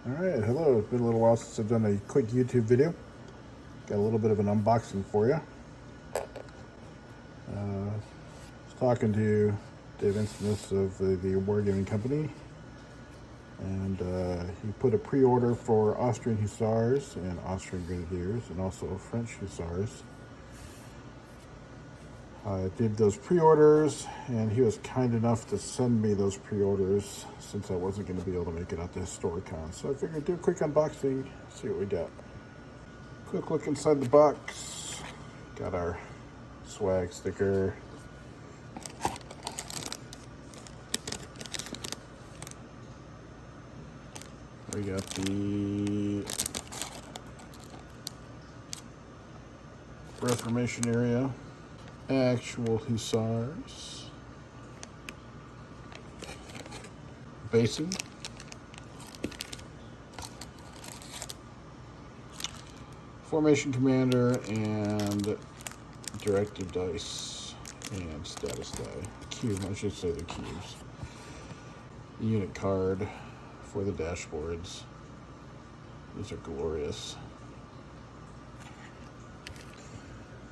Alright, hello. It's been a little while since I've done a quick YouTube video. Got a little bit of an unboxing for you. I was talking to Dave Instimus of the Wargaming Company, and he put a pre-order for Austrian Hussars and Austrian Grenadiers, and also French Hussars. I did those pre-orders, and he was kind enough to send me those pre-orders since I wasn't going to be able to make it out to Historicon. So I figured do a quick unboxing, see what we got. Quick look inside the box. Got our swag sticker. We got the Reformation area. Actual Hussars. Basing. Formation Commander and Directive Dice and Status Die. Cube, I should say the cubes. Unit card for the dashboards. These are glorious.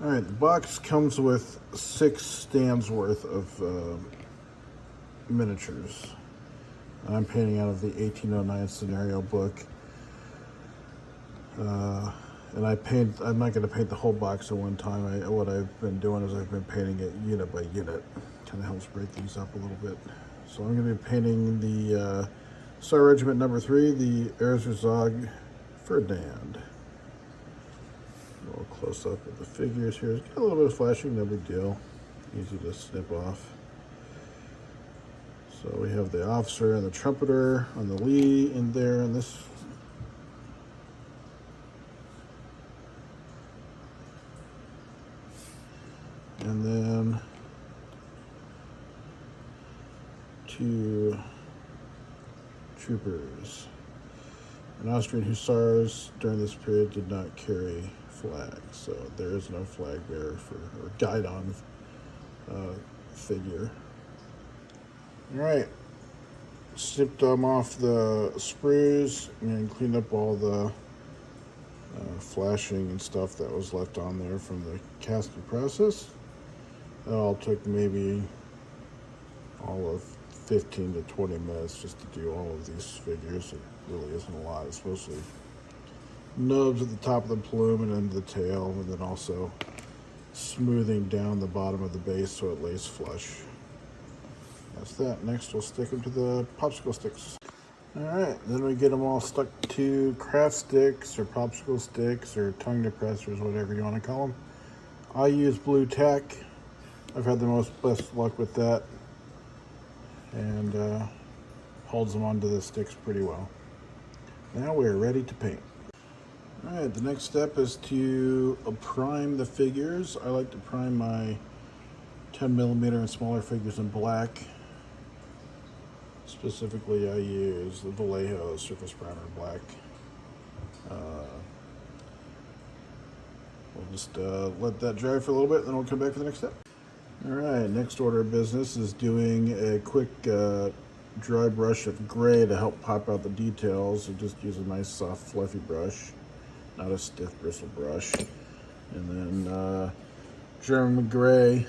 Alright, the box comes with 6 stands worth of miniatures. I'm painting out of the 1809 scenario book. And I'm not going to paint the whole box at one time. What I've been doing is I've been painting it unit by unit. Kind of helps break things up a little bit. So I'm going to be painting the Star Regiment number 3, the Resultat Ferdinand. A little close up of the figures here. It's got a little bit of flashing, no big deal. Easy to snip off. So we have the officer and the trumpeter on the lee in there in this. And then 2 troopers. And Austrian Hussars during this period did not carry flags, so there is no flag bearer or guidon figure. All right, snipped them off the sprues and cleaned up all the flashing and stuff that was left on there from the casting process. That all took maybe all of 15 to 20 minutes just to do all of these figures. It really isn't a lot. It's mostly nubs at the top of the plume and under the tail, and then also smoothing down the bottom of the base so it lays flush. That's that. Next we'll stick them to the popsicle sticks. Alright, then we get them all stuck to craft sticks or popsicle sticks or tongue depressors, whatever you want to call them. I use blue tack. I've had the best luck with that, and holds them onto the sticks pretty well. Now we're ready to paint. Alright, the next step is to prime the figures. I like to prime my 10mm and smaller figures in black. Specifically, I use the Vallejo Surface Primer Black. We'll just let that dry for a little bit, then we'll come back for the next step. Alright, next order of business is doing a quick dry brush of gray to help pop out the details. So just use a nice soft fluffy brush, not a stiff bristle brush. And then German gray.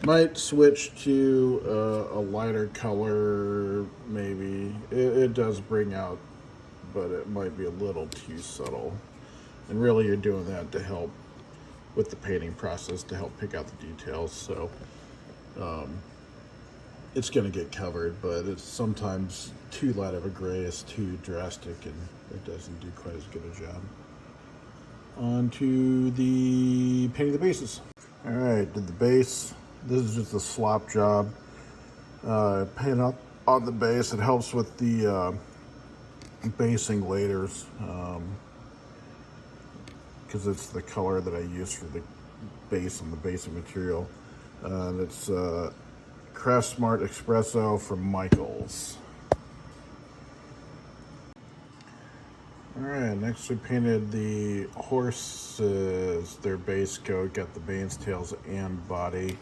Might switch to a lighter color, maybe. It does bring out, but it might be a little too subtle. And really you're doing that to help with the painting process, to help pick out the details. So it's going to get covered, but it's sometimes too light of a gray is too drastic and it doesn't do quite as good a job. On to the painting the bases. Alright, did the base. This is just a slop job. Paint up on the base. It helps with the basing laters because it's the color that I use for the base and the basing material. It's Craft Smart Espresso from Michaels. Alright, next we painted the horses, their base coat, got the banes, tails, and body.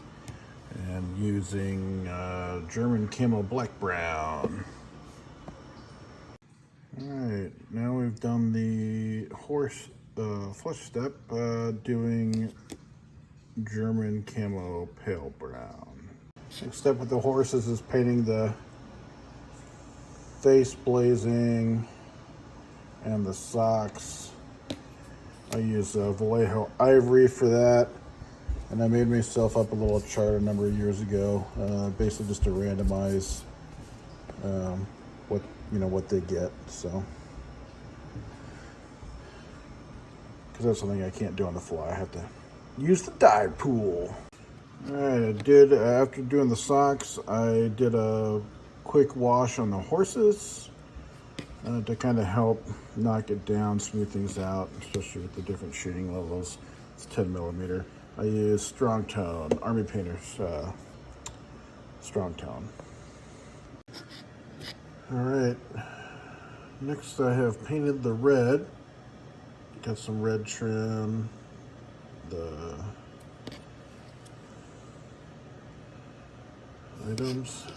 And using German camo black brown. Alright, Alright, now we've done the horse flush step, doing German camo pale brown. Next step with the horses is painting the face blazing and the socks. I use Vallejo Ivory for that, and I made myself up a little chart a number of years ago, basically just to randomize what they get. So, because that's something I can't do on the fly, I have to use the dye pool. All right, I did after doing the socks, I did a quick wash on the horses to kind of help knock it down, smooth things out, especially with the different shading levels. It's 10 millimeter. I use Strong Tone, Army Painter's Strong Tone. All right, next I have painted the red. Got some red trim, the items,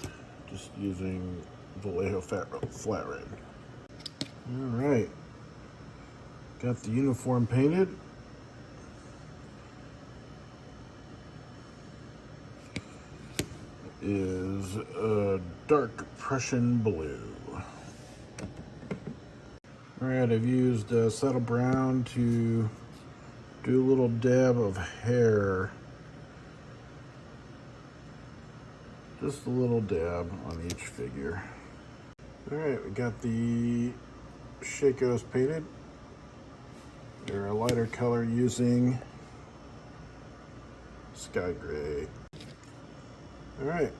just using Vallejo flat red. All right, got the uniform painted. Is a dark Prussian blue. All right, I've used Saddle Brown to do a little dab of hair. Just a little dab on each figure. All right, we got the Shakos painted. They're a lighter color using Sky Gray. All right,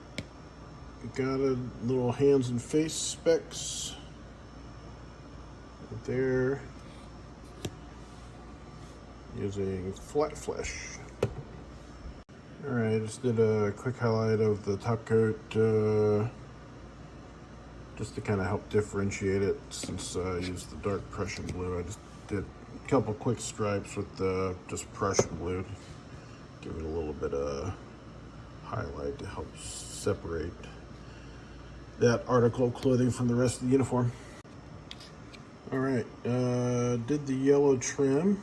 we got a little hands and face specs right there using Flat Flesh. All right, just did a quick highlight of the top coat just to kind of help differentiate it, since I used the dark Prussian blue. I just did a couple quick stripes with the just Prussian blue to give it a little bit of highlight to help separate that article of clothing from the rest of the uniform. All right, did the yellow trim,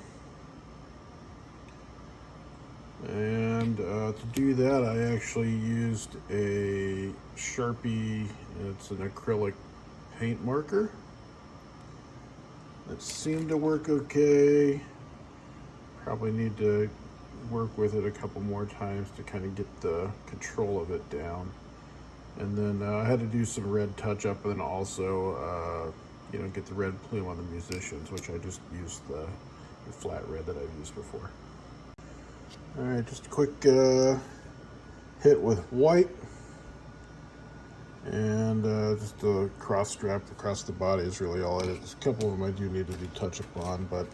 and to do that I actually used a Sharpie. It's an acrylic paint marker. It seemed to work okay. Probably need to work with it a couple more times to kind of get the control of it down. And then I had to do some red touch up, and then also get the red plume on the musicians, which I just used the flat red that I've used before. All right, just a quick hit with white, and just a cross strap across the body is really all it is. A couple of them I do need to do touch up on, but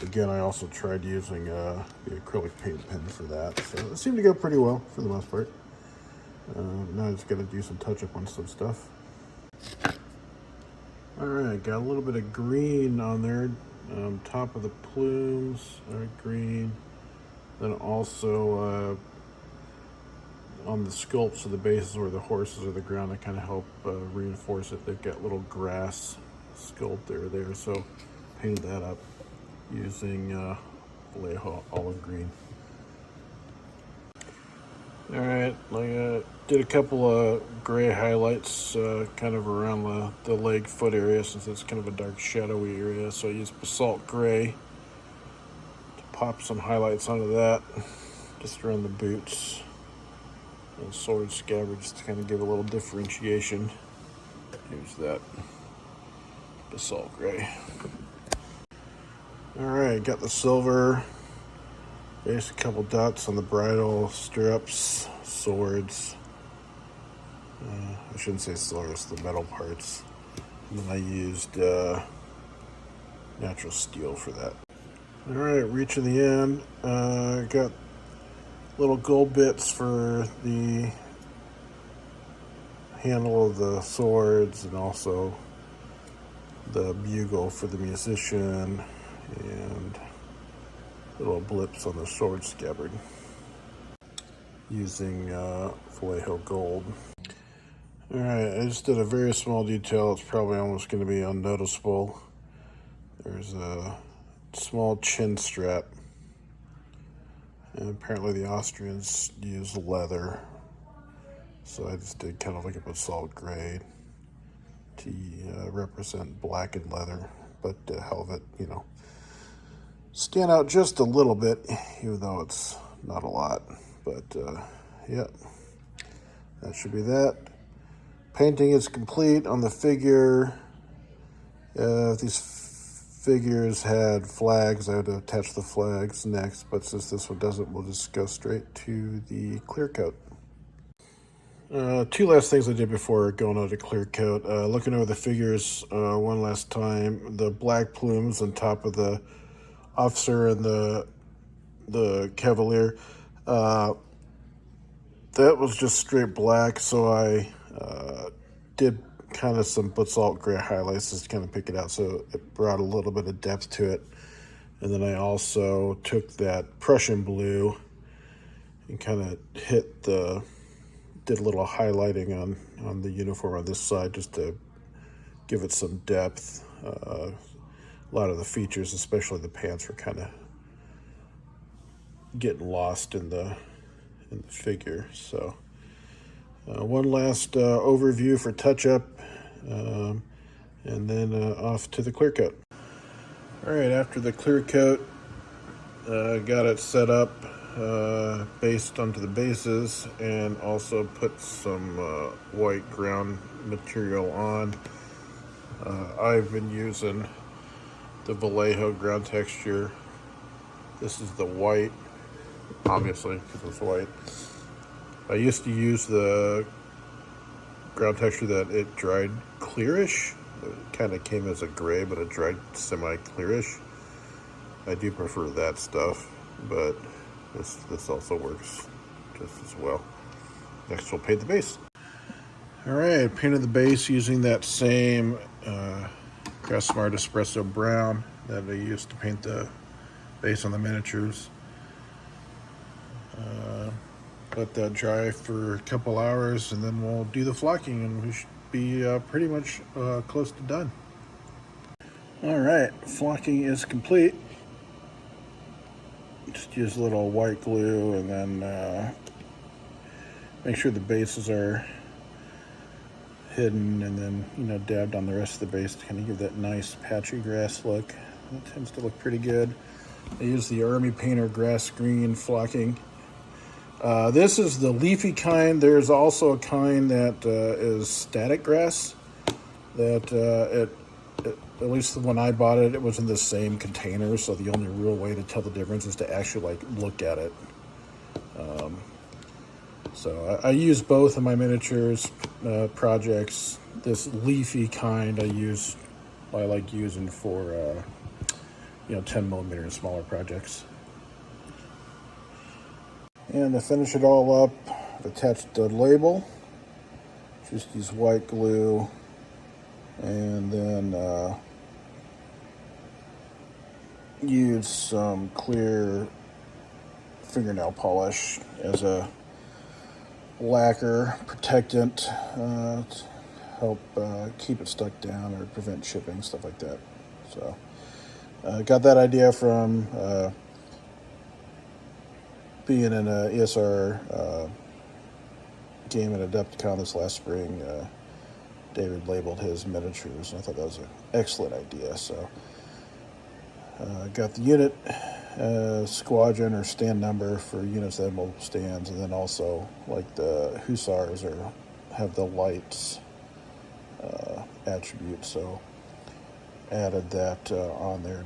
again, I also tried using the acrylic paint pen for that, so it seemed to go pretty well for the most part. Now I just got to do some touch up on some stuff. All right, got a little bit of green on there, top of the plumes, green. Then also on the sculpts of the bases where the horses are the ground, to kind of help reinforce it. They've got little grass sculpt there, so painted that up using Vallejo olive green. All right, I did a couple of gray highlights kind of around the leg foot area, since it's kind of a dark shadowy area, so I used basalt gray to pop some highlights onto that, just around the boots and sword scabbard, just to kind of give a little differentiation. Here's that basalt gray. All right, got the silver base, a couple dots on the bridle, stirrups, swords. I shouldn't say swords, the metal parts. And then I used natural steel for that. All right, reaching the end. Got little gold bits for the handle of the swords, and also the bugle for the musician, and little blips on the sword scabbard using Vallejo gold. All right, I just did a very small detail. It's probably almost going to be unnoticeable. There's a small chin strap. And apparently the Austrians use leather. So I just did kind of like a basalt gray to represent black and leather. But to help it, stand out just a little bit, even though it's not a lot. But yeah, that should be that. Painting is complete on the figure. If these figures had flags, I would attach the flags next, but since this one doesn't, we'll just go straight to the clear coat. Two last things I did before going on to clear coat. Looking over the figures one last time, the black plumes on top of the officer and the cavalier, that was just straight black, so I did kind of some basalt gray highlights just to kind of pick it out, so it brought a little bit of depth to it. And then I also took that Prussian blue and kind of did a little highlighting on the uniform on this side just to give it some depth. A lot of the features, especially the pants, were kind of getting lost in the figure. So one last overview for touch-up, and then off to the clear coat. All right, after the clear coat, got it set up based onto the bases, and also put some white ground material on. I've been using the Vallejo ground texture. This is the white, obviously, because it's white. I used to use the ground texture that it dried clearish. It kind of came as a gray, but it dried semi-clearish. I do prefer that stuff, but this also works just as well. Next, we'll paint the base. All right, painted the base using that same Smart Espresso brown that I used to paint the base on the miniatures. Let that dry for a couple hours, and then we'll do the flocking, and we should be pretty much close to done. All right, flocking is complete. Just use a little white glue, and then make sure the bases are hidden, and then dabbed on the rest of the base to kind of give that nice patchy grass look. It tends to look pretty good. I use the Army Painter grass green flocking. This is the leafy kind. There's also a kind that is static grass. That at least when I bought it, it was in the same container. So the only real way to tell the difference is to actually look at it. So I use both in my miniatures projects. This leafy kind I like using for 10mm and smaller projects. And to finish it all up, I've attached the label. Just use white glue, and then use some clear fingernail polish as a lacquer protectant to help keep it stuck down or prevent chipping, stuff like that. So got that idea from being in an ESR game at Adepticon this last spring. David labeled his miniatures, and I thought that was an excellent idea. So got the unit squadron or stand number for units that have multiple stands, and then also like the Hussars have the lights attribute, so added that on there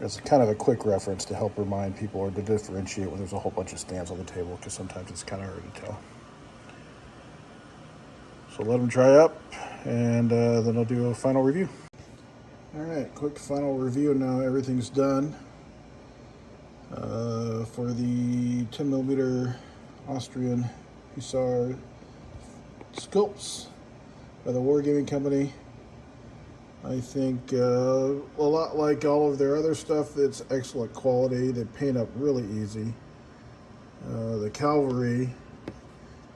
as kind of a quick reference to help remind people or to differentiate when there's a whole bunch of stands on the table, because sometimes it's kind of hard to tell. So let them dry up, and then I'll do a final review. All right, quick final review. Now everything's done. For the 10mm Austrian Hussar sculpts by the Wargaming Company, I think a lot like all of their other stuff, it's excellent quality. They paint up really easy. The Cavalry,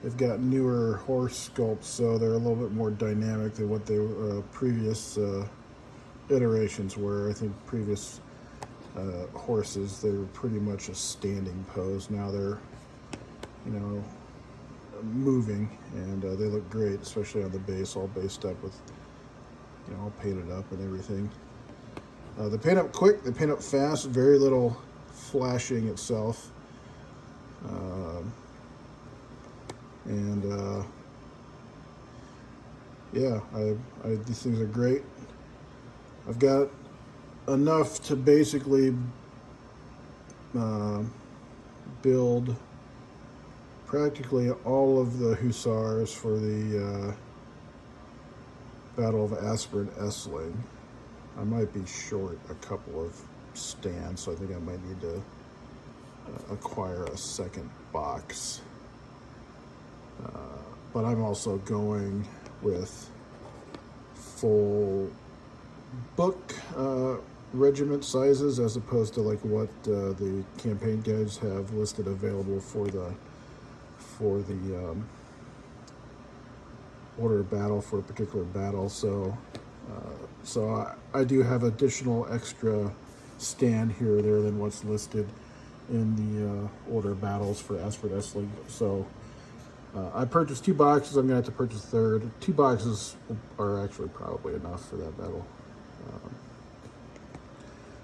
they've got newer horse sculpts, so they're a little bit more dynamic than what they previous iterations were. I think previous horses, they were pretty much a standing pose. Now they're, you know, moving, and they look great, especially on the base, all based up with, you know, all painted up and everything. They paint up quick, they paint up fast, very little flashing itself. Yeah, these things are great. I've got enough to basically build practically all of the Hussars for the Battle of Aspern-Essling. I might be short a couple of stands, so I think I might need to acquire a second box. But I'm also going with full book regiment sizes, as opposed to like what the campaign guides have listed available for the order of battle for a particular battle. So I do have additional extra stand here or there than what's listed in the order of battles for Aspern-Essling. So I purchased 2 boxes. I'm going to have to purchase a third. 2 boxes are actually probably enough for that battle.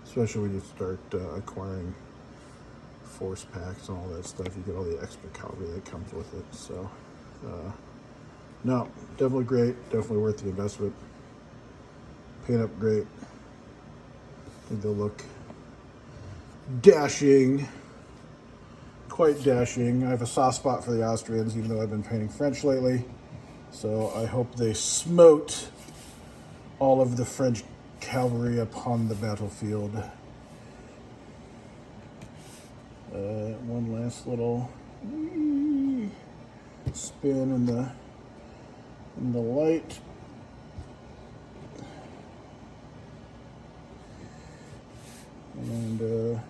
Especially when you start acquiring force packs and all that stuff. You get all the extra cavalry that comes with it. So, no, definitely great. Definitely worth the investment. Paint up great. I think they'll look dashing. Quite dashing. I have a soft spot for the Austrians, even though I've been painting French lately. So I hope they smote all of the French cavalry upon the battlefield. One last little spin in the light. And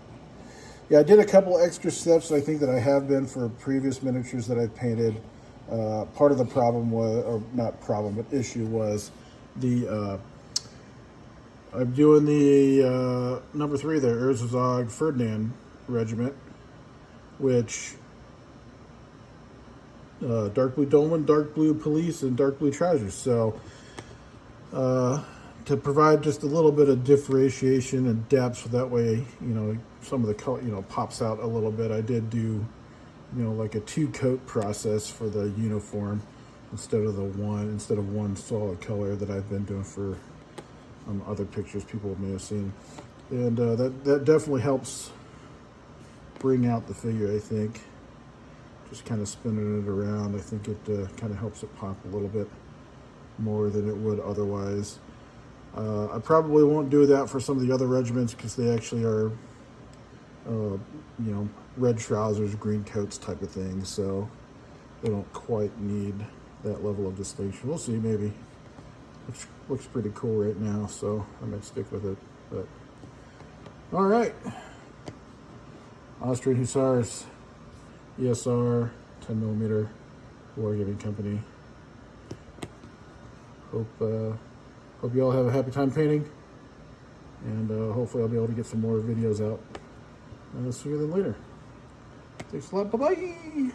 yeah, I did a couple extra steps, I think, that I have been for previous miniatures that I've painted. Part of the problem was, or not problem, but issue was the, I'm doing the number 3 there, Erzherzog Ferdinand Regiment, which dark blue dolman, dark blue police, and dark blue trousers. So to provide just a little bit of differentiation and depth, so that way, you know, some of the color, you know, pops out a little bit. I did do, you know, like a 2-coat process for the uniform instead of one solid color that I've been doing for other pictures people may have seen. And that definitely helps bring out the figure, I think. Just kind of spinning it around, I think it kind of helps it pop a little bit more than it would otherwise. I probably won't do that for some of the other regiments because they actually are, you know, red trousers, green coats type of thing, so they don't quite need that level of distinction. We'll see, maybe. Looks pretty cool right now, so I might stick with it. But all right, Austrian Hussars, ESR, 10mm, Wargaming Company. Hope you all have a happy time painting, and hopefully I'll be able to get some more videos out sooner than later. Thanks a lot. Bye-bye.